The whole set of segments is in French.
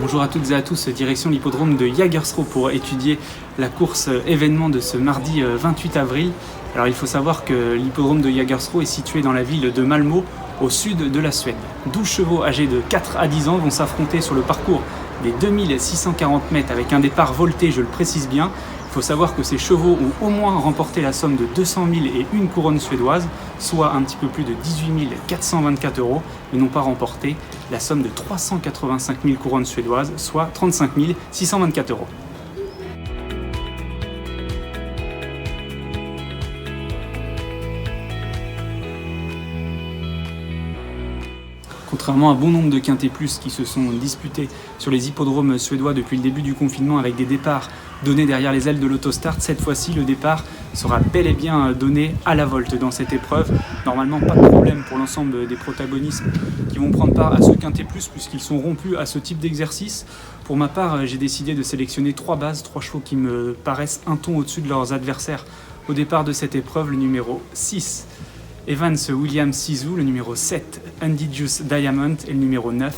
Bonjour à toutes et à tous, direction l'hippodrome de Jägersro pour étudier la course événement de ce mardi 28 avril. Alors il faut savoir que l'hippodrome de Jägersro est situé dans la ville de Malmö, au sud de la Suède. 12 chevaux âgés de 4 à 10 ans vont s'affronter sur le parcours des 2640 mètres avec un départ volté, je le précise bien. Il faut savoir que ces chevaux ont au moins remporté la somme de 200 000 et une couronne suédoise, soit un petit peu plus de 18 424 €, mais n'ont pas remporté la somme de 385 000 couronnes suédoises, soit 35 624 €. Contrairement à bon nombre de quintés plus qui se sont disputés sur les hippodromes suédois depuis le début du confinement avec des départs donnés derrière les ailes de l'autostart, cette fois-ci le départ sera bel et bien donné à la volte dans cette épreuve. Normalement pas de problème pour l'ensemble des protagonistes qui vont prendre part à ce quinté plus puisqu'ils sont rompus à ce type d'exercice. Pour ma part, j'ai décidé de sélectionner 3 bases, 3 chevaux qui me paraissent un ton au-dessus de leurs adversaires au départ de cette épreuve. Le numéro 6, Evans Williams Sisu, le numéro 7, Undigious Diamond et le numéro 9,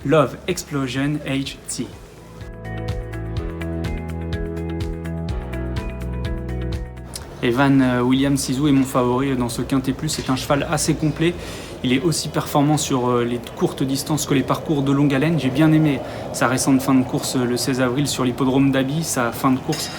Love Explosion HT. Evan Williams Sisu est mon favori dans ce quinté plus, c'est un cheval assez complet. Il est aussi performant sur les courtes distances que les parcours de longue haleine. J'ai bien aimé sa récente fin de course le 16 avril sur l'hippodrome d'Aby. Sa fin de course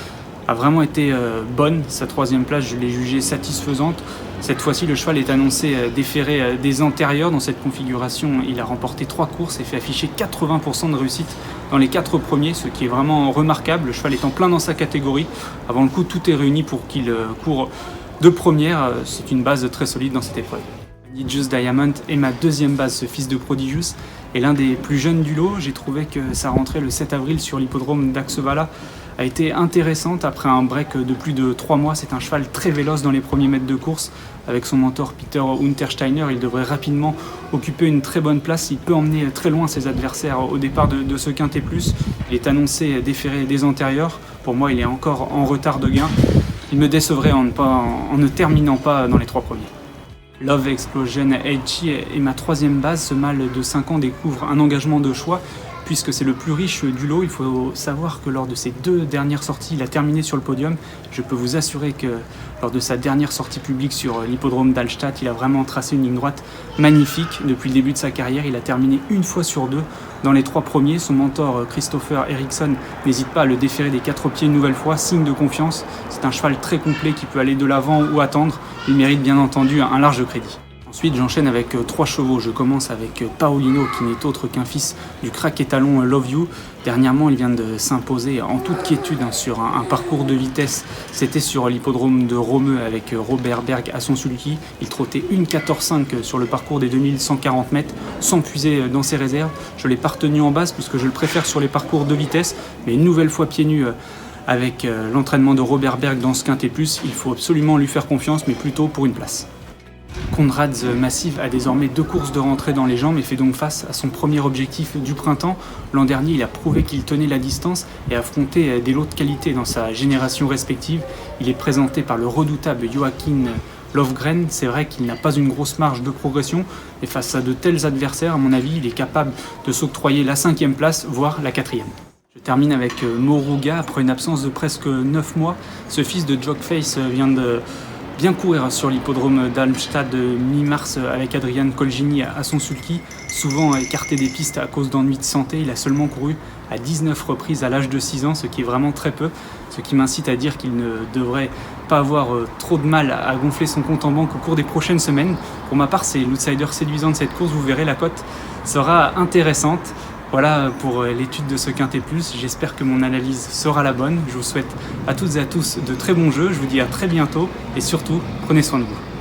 a vraiment été bonne. Sa 3e place, je l'ai jugée satisfaisante. Cette fois-ci, le cheval est annoncé déféré des antérieurs. Dans cette configuration, il a remporté 3 courses et fait afficher 80% de réussite dans les 4 premiers, ce qui est vraiment remarquable. Le cheval est en plein dans sa catégorie. Avant le coup, tout est réuni pour qu'il court de première. C'est une base très solide dans cette épreuve. Undigious Diamond est ma 2e base. Ce fils de Prodigious est l'un des plus jeunes du lot. J'ai trouvé que sa rentrée le 7 avril sur l'hippodrome d'Axevalla a été intéressante après un break de plus de 3 mois. C'est un cheval très véloce dans les premiers mètres de course. Avec son mentor Peter Untersteiner, il devrait rapidement occuper une très bonne place. Il peut emmener très loin ses adversaires au départ de ce quinté plus. Il est annoncé déféré des antérieurs. Pour moi, il est encore en retard de gain. Il me décevrait en ne terminant pas dans les 3 premiers. Love Explosion HT est ma 3e base. Ce mâle de 5 ans découvre un engagement de choix puisque c'est le plus riche du lot. Il faut savoir que lors de ses 2 dernières sorties, il a terminé sur le podium. Je peux vous assurer que lors de sa dernière sortie publique sur l'hippodrome d'Allstatt, il a vraiment tracé une ligne droite magnifique. Depuis le début de sa carrière, il a terminé une fois sur 2 dans les 3 premiers. Son mentor Christopher Eriksson n'hésite pas à le déférer des 4 pieds une nouvelle fois, signe de confiance. C'est un cheval très complet qui peut aller de l'avant ou attendre. Il mérite bien entendu un large crédit. Ensuite, j'enchaîne avec 3 chevaux. Je commence avec Paolino, qui n'est autre qu'un fils du crack étalon Love You. Dernièrement, il vient de s'imposer en toute quiétude sur un parcours de vitesse. C'était sur l'hippodrome de Romeu avec Robert Berg à son sulky. Il trottait 1,14,5 sur le parcours des 2140 mètres, sans puiser dans ses réserves. Je l'ai pas retenu en base puisque je le préfère sur les parcours de vitesse, mais une nouvelle fois pieds nus avec l'entraînement de Robert Berg dans ce quinté plus, il faut absolument lui faire confiance, mais plutôt pour une place. Conrad's Massive a désormais 2 courses de rentrée dans les jambes et fait donc face à son premier objectif du printemps. L'an dernier, il a prouvé qu'il tenait la distance et affrontait des lots de qualité dans sa génération respective. Il est présenté par le redoutable Joachim Löfgren. C'est vrai qu'il n'a pas une grosse marge de progression, et face à de tels adversaires, à mon avis, il est capable de s'octroyer la 5e place, voire la 4e. Je termine avec Moruga. Après une absence de presque 9 mois, ce fils de Jockface vient de bien courir sur l'hippodrome d'Almstad mi-mars avec Adrian Colgini à son sulky. Souvent écarté des pistes à cause d'ennuis de santé, il a seulement couru à 19 reprises à l'âge de 6 ans, ce qui est vraiment très peu. Ce qui m'incite à dire qu'il ne devrait pas avoir trop de mal à gonfler son compte en banque au cours des prochaines semaines. Pour ma part, c'est l'outsider séduisant de cette course. Vous verrez, la cote sera intéressante. Voilà pour l'étude de ce quinté plus. J'espère que mon analyse sera la bonne. Je vous souhaite à toutes et à tous de très bons jeux. Je vous dis à très bientôt et surtout, prenez soin de vous.